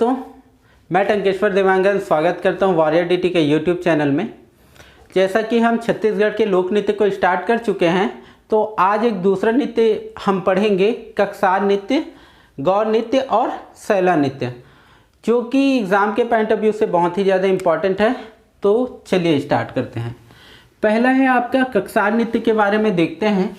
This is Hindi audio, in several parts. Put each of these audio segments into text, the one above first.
दोस्तों, मैं टंकेश्वर देवांगन स्वागत करता हूं वॉरियर डीटी के यूट्यूब चैनल में। जैसा कि हम छत्तीसगढ़ के लोक नृत्य को स्टार्ट कर चुके हैं, तो आज एक दूसरा नृत्य हम पढ़ेंगे, ककसार नृत्य, गौर नृत्य और सैला नृत्य, जो कि एग्ज़ाम के पॉइंट ऑफ व्यू से बहुत ही ज़्यादा इम्पॉर्टेंट है। तो चलिए स्टार्ट करते हैं। पहला है आपका ककसार नृत्य के बारे में देखते हैं।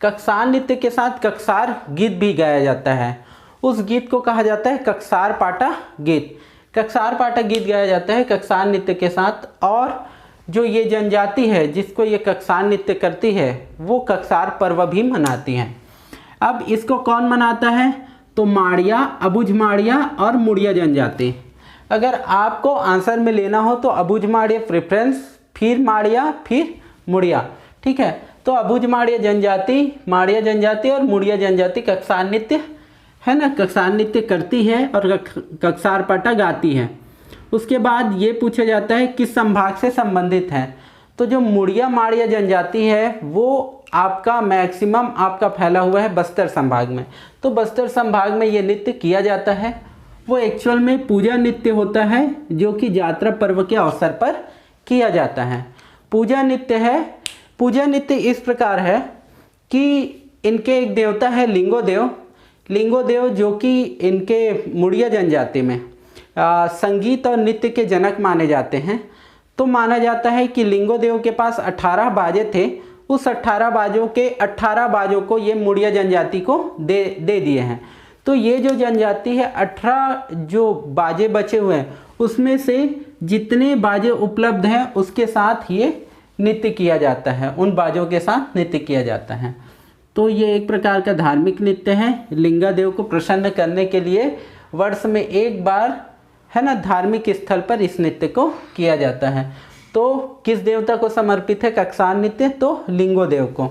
ककसार नृत्य के साथ ककसार गीत भी गाया जाता है। उस गीत को कहा जाता है ककसार पाटा गीत। ककसार पाटा गीत गाया जाता है ककसार नृत्य के साथ। और जो ये जनजाति है जिसको ये ककसार नृत्य करती है, वो ककसार पर्व भी मनाती हैं। अब इसको कौन मनाता है? तो माड़िया, अबुझ माड़िया और मुड़िया जनजाति। अगर आपको आंसर में लेना हो तो अबुझ माड़िया प्रेफरेंस, फिर माड़िया, फिर मुड़िया। ठीक है, तो अबुझ माड़िया जनजाति और मुड़िया जनजाति ककसार नृत्य है ना, ककसार नृत्य करती है और ककसार पाटा गाती है। उसके बाद ये पूछा जाता है किस संभाग से संबंधित है। तो जो मुड़िया माड़िया जनजाति है वो आपका मैक्सिमम आपका फैला हुआ है बस्तर संभाग में। तो बस्तर संभाग में ये नृत्य किया जाता है। वो एक्चुअल में पूजा नृत्य होता है, जो कि यात्रा पर्व के अवसर पर किया जाता है। पूजा नृत्य है। पूजा नृत्य इस प्रकार है कि इनके एक देवता है लिंगोदेव, जो कि इनके मुड़िया जनजाति में संगीत और नृत्य के जनक माने जाते हैं। तो माना जाता है कि लिंगोदेव के पास 18 बाजे थे। उस 18 बाजों के 18 बाजों को ये मुड़िया जनजाति को दे दिए हैं। तो ये जो जनजाति है, 18 जो बाजे बचे हुए हैं उसमें से जितने बाजे उपलब्ध हैं उसके साथ ये नृत्य किया जाता है, उन बाजों के साथ नृत्य किया जाता है। तो ये एक प्रकार का धार्मिक नृत्य है। लिंगोदेव को प्रसन्न करने के लिए वर्ष में एक बार है ना, धार्मिक स्थल पर इस नृत्य को किया जाता है। तो किस देवता को समर्पित है ककसार नृत्य? तो लिंगोदेव को।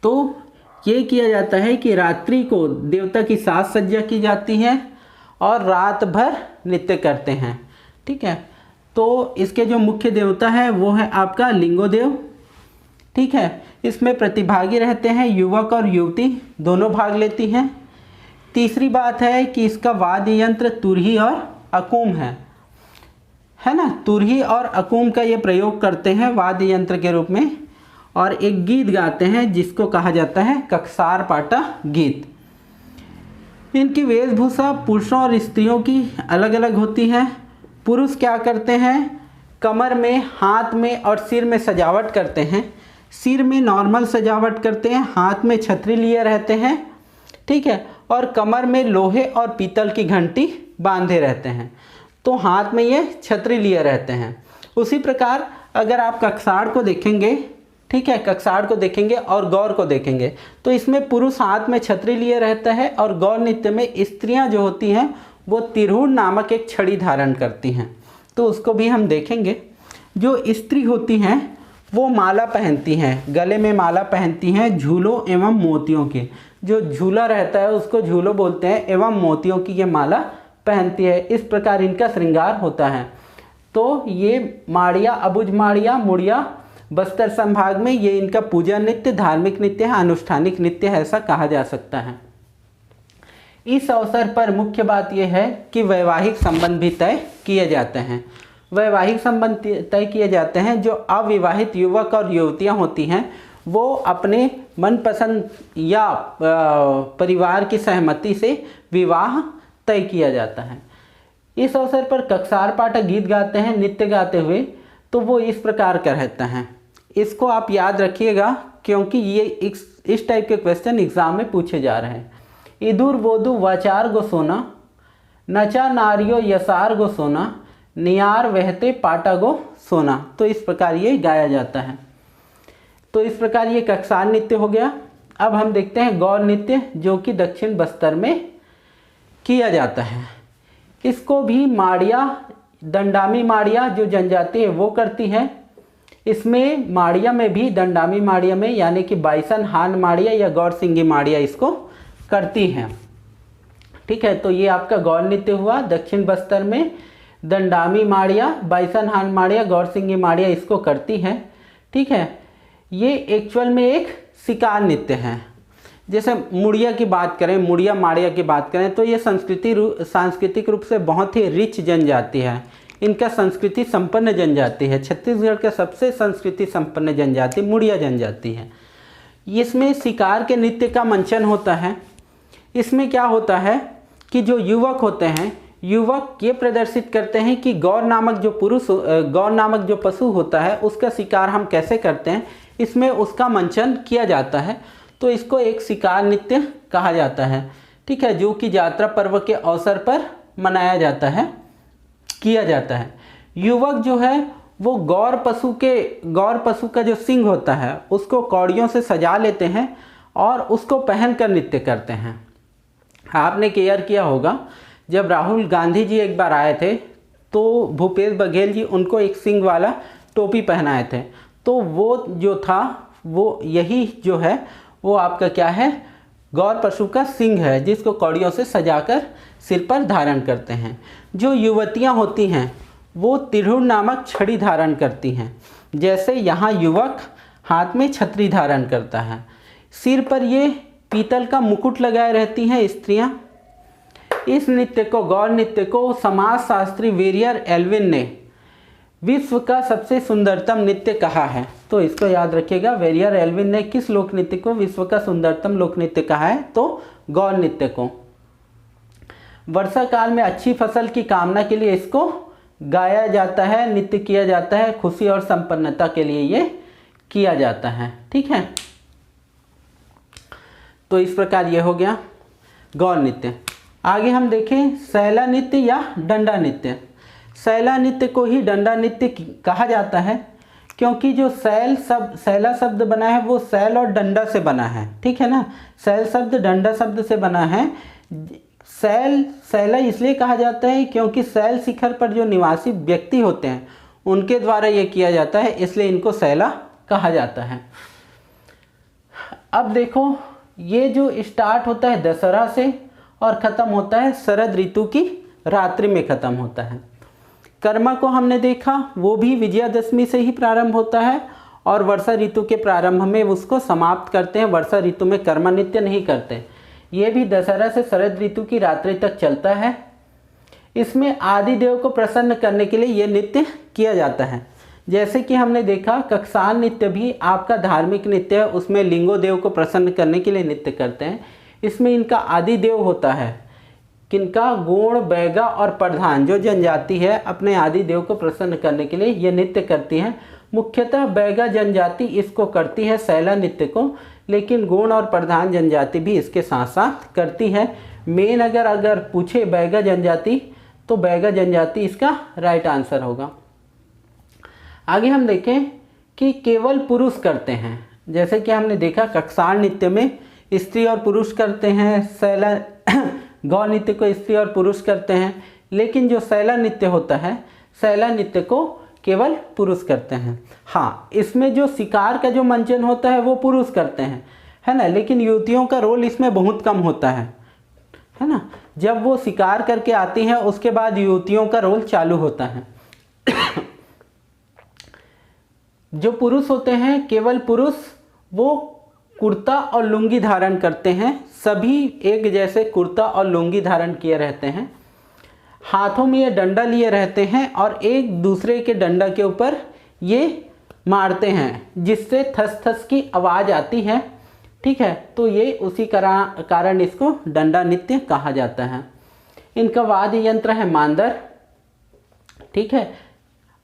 तो ये किया जाता है कि रात्रि को देवता की साज सज्जा की जाती है और रात भर नृत्य करते हैं। ठीक है, तो इसके जो मुख्य देवता है वो है आपका लिंगोदेव। ठीक है, इसमें प्रतिभागी रहते हैं युवक और युवती, दोनों भाग लेती हैं। तीसरी बात है कि इसका वाद्य यंत्र तुरही और अकूम है ना, तुरही और अकूम का ये प्रयोग करते हैं वाद्य यंत्र के रूप में। और एक गीत गाते हैं जिसको कहा जाता है ककसार पाटा गीत। इनकी वेशभूषा पुरुषों और स्त्रियों की अलग अलग होती है। पुरुष क्या करते हैं? कमर में, हाथ में और सिर में सजावट करते हैं। सिर में नॉर्मल सजावट करते हैं, हाथ में छतरी लिए रहते हैं। ठीक है, और कमर में लोहे और पीतल की घंटी बांधे रहते हैं। तो हाथ में ये छतरी लिए रहते हैं। उसी प्रकार अगर आप ककसार को देखेंगे, ठीक है, ककसार को देखेंगे और गौर को देखेंगे, तो इसमें पुरुष हाथ में छतरी लिए रहता है और गौर नृत्य में स्त्रियां जो होती हैं वो तिरहुर नामक एक छड़ी धारण करती हैं। तो उसको भी हम देखेंगे। जो स्त्री होती हैं वो माला पहनती हैं, गले में माला पहनती हैं झूलों एवं मोतियों के। जो झूला रहता है उसको झूलो बोलते हैं, एवं मोतियों की ये माला पहनती है। इस प्रकार इनका श्रृंगार होता है। तो ये माड़िया, अबुझ माड़िया, मुड़िया बस्तर संभाग में ये इनका पूजा नृत्य, धार्मिक नृत्य है, अनुष्ठानिक नृत्य है, ऐसा कहा जा सकता है। इस अवसर पर मुख्य बात यह है कि वैवाहिक संबंध भी तय किए जाते हैं। वैवाहिक संबंध तय किए जाते हैं। जो अविवाहित युवक और युवतियां होती हैं वो अपने मनपसंद या परिवार की सहमति से विवाह तय किया जाता है। इस अवसर पर ककसार पाटा गीत गाते हैं नृत्य गाते हुए। तो वो इस प्रकार का रहता है। इसको आप याद रखिएगा क्योंकि ये इस टाइप के क्वेश्चन एग्जाम में पूछे जा रहे हैं। इदुर बोधु वाचार गो सोना, नचा नारियो यसार गो सोना, नियार वहते पाटा गो सोना। तो इस प्रकार ये गाया जाता है। तो इस प्रकार ये ककसार नृत्य हो गया। अब हम देखते हैं गौर नृत्य, जो कि दक्षिण बस्तर में किया जाता है। इसको भी माड़िया, दंडामी माड़िया जो जनजाति है वो करती है। इसमें माड़िया में भी, दंडामी माड़िया में यानी कि बाइसन हान माड़िया या गौर सिंगी माड़िया इसको करती हैं। ठीक है, तो ये आपका गौर नृत्य हुआ दक्षिण बस्तर में। दंडामी माड़िया, बाइसन हान माड़िया, गौर सिंगी माड़िया इसको करती है। ठीक है, ये एक्चुअल में एक शिकार नृत्य है। जैसे मुड़िया की बात करें, मुड़िया माड़िया की बात करें, तो ये सांस्कृतिक रूप से बहुत ही रिच जनजाति है। इनका संस्कृति संपन्न जनजाति है। छत्तीसगढ़ का सबसे संस्कृति संपन्न जनजाति मुड़िया जनजाति है। इसमें शिकार के नृत्य का मंचन होता है। इसमें क्या होता है कि जो युवक होते हैं, युवक ये प्रदर्शित करते हैं कि गौर नामक जो पशु होता है उसका शिकार हम कैसे करते हैं, इसमें उसका मंचन किया जाता है। तो इसको एक शिकार नृत्य कहा जाता है, ठीक है, जो कि यात्रा पर्व के अवसर पर मनाया जाता है, किया जाता है। युवक जो है वो गौर पशु का जो सिंग होता है उसको कौड़ियों से सजा लेते हैं और उसको पहनकर नृत्य करते हैं। आपने केयर किया होगा, जब राहुल गांधी जी एक बार आए थे तो भूपेश बघेल जी उनको एक सिंग वाला टोपी पहनाए थे। तो वो जो था वो यही जो है वो आपका क्या है, गौर पशु का सिंग है, जिसको कौड़ियों से सजाकर सिर पर धारण करते हैं। जो युवतियां होती हैं वो तिरहुर नामक छड़ी धारण करती हैं। जैसे यहाँ युवक हाथ में छतरी धारण करता है, सिर पर ये पीतल का मुकुट लगाए रहती हैं स्त्रियां। इस नृत्य को, गौर नृत्य को, समाजशास्त्री वेरियर एल्विन ने विश्व का सबसे सुंदरतम नृत्य कहा है। तो इसको याद रखिएगा, वेरियर एल्विन ने किस लोक नृत्य को विश्व का सुंदरतम लोक नृत्य कहा है, तो गौर नृत्य को। वर्षा काल में अच्छी फसल की कामना के लिए इसको गाया जाता है, नृत्य किया जाता है, खुशी और संपन्नता के लिए ये किया जाता है, ठीक है। तो इस प्रकार ये हो गया गौर नृत्य। आगे हम देखें सैला नृत्य या डंडा नृत्य। सैला नृत्य को ही डंडा नृत्य कहा जाता है, क्योंकि जो सैला शब्द बना है वो सैल और डंडा से बना है, ठीक है ना। सैल शब्द डंडा शब्द से बना है। सैला इसलिए कहा जाता है क्योंकि सैल शिखर पर जो निवासी व्यक्ति होते हैं उनके द्वारा ये किया जाता है, इसलिए इनको सैला कहा जाता है। अब देखो, ये जो स्टार्ट होता है दशहरा से और ख़त्म होता है शरद ऋतु की रात्रि में ख़त्म होता है। कर्मा को हमने देखा, वो भी विजयादशमी से ही प्रारंभ होता है और वर्षा ऋतु के प्रारंभ में उसको समाप्त करते हैं। वर्षा ऋतु में कर्मा नृत्य नहीं करते। ये भी दशहरा से शरद ऋतु की रात्रि तक चलता है। इसमें आदि देव को प्रसन्न करने के लिए ये नृत्य किया जाता है। जैसे कि हमने देखा कक्षान नृत्य भी आपका धार्मिक नृत्य है, उसमें लिंगो देव को प्रसन्न करने के लिए नृत्य करते हैं। इसमें इनका आदि देव होता है, किनका, गोंड, बैगा और प्रधान जो जनजाति है अपने आदि देव को प्रसन्न करने के लिए ये नृत्य करती है। मुख्यतः बैगा जनजाति इसको करती है, सैला नृत्य को, लेकिन गोंड और प्रधान जनजाति भी इसके साथ साथ करती है। मेन अगर पूछे बैगा जनजाति तो बैगा जनजाति इसका राइट आंसर होगा। आगे हम देखें कि केवल पुरुष करते हैं। जैसे कि हमने देखा कक्षाण नृत्य में स्त्री और पुरुष करते हैं, सैला गौर नृत्य को स्त्री और पुरुष करते हैं, लेकिन जो सैला नृत्य होता है, सैला नृत्य को केवल पुरुष करते हैं। हाँ, इसमें जो शिकार का जो मंचन होता है वो पुरुष करते हैं, है ना, लेकिन युवतियों का रोल इसमें बहुत कम होता है ना। जब वो शिकार करके आती हैं उसके बाद युवतियों का रोल चालू होता है। जो पुरुष होते हैं, केवल पुरुष, वो कुर्ता और लुंगी धारण करते हैं। सभी एक जैसे कुर्ता और लुंगी धारण किए रहते हैं। हाथों में ये डंडा लिए रहते हैं और एक दूसरे के डंडा के ऊपर ये मारते हैं, जिससे थस थस की आवाज़ आती है, ठीक है। तो ये उसी कारण इसको डंडा नृत्य कहा जाता है। इनका वाद्य यंत्र है मांदर, ठीक है,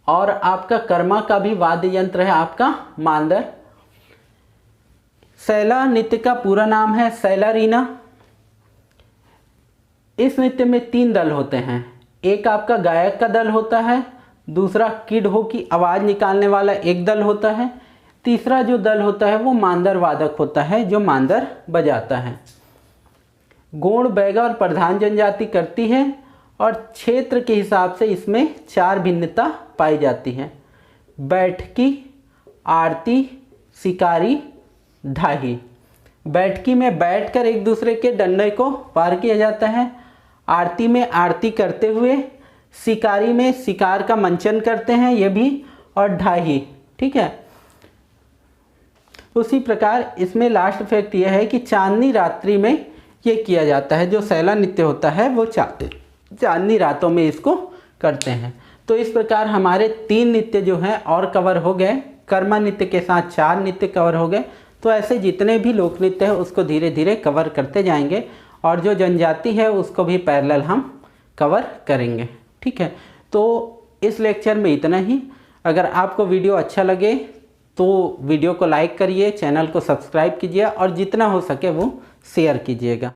और आपका कर्मा का भी वाद्य यंत्र है आपका मांदर। सैला नृत्य का पूरा नाम है सैलारीना। इस नृत्य में 3 दल होते हैं। एक आपका गायक का दल होता है, दूसरा किड हो की आवाज़ निकालने वाला एक दल होता है, तीसरा जो दल होता है वो मांदर वादक होता है जो मांदर बजाता है। गोंड, बैगा और प्रधान जनजाति करती है और क्षेत्र के हिसाब से इसमें 4 भिन्नता पाई जाती है। बैठकी, आरती, शिकारी, ढाही। बैठकी में बैठकर एक दूसरे के डंडे को पार किया जाता है। आरती में आरती करते हुए, शिकारी में शिकार का मंचन करते हैं ये भी, और ढाही, ठीक है। उसी प्रकार इसमें लास्ट फैक्ट यह है कि चांदनी रात्रि में ये किया जाता है। जो सैला नृत्य होता है वो चांदनी रातों में इसको करते हैं। तो इस प्रकार हमारे 3 नृत्य जो हैं और कवर हो गए। कर्मा नृत्य के साथ 4 नृत्य कवर हो गए। तो ऐसे जितने भी लोक नृत्य है उसको धीरे धीरे कवर करते जाएंगे और जो जनजाति है उसको भी पैरेलल हम कवर करेंगे। ठीक है, तो इस लेक्चर में इतना ही। अगर आपको वीडियो अच्छा लगे तो वीडियो को लाइक करिए, चैनल को सब्सक्राइब कीजिए और जितना हो सके वो शेयर कीजिएगा।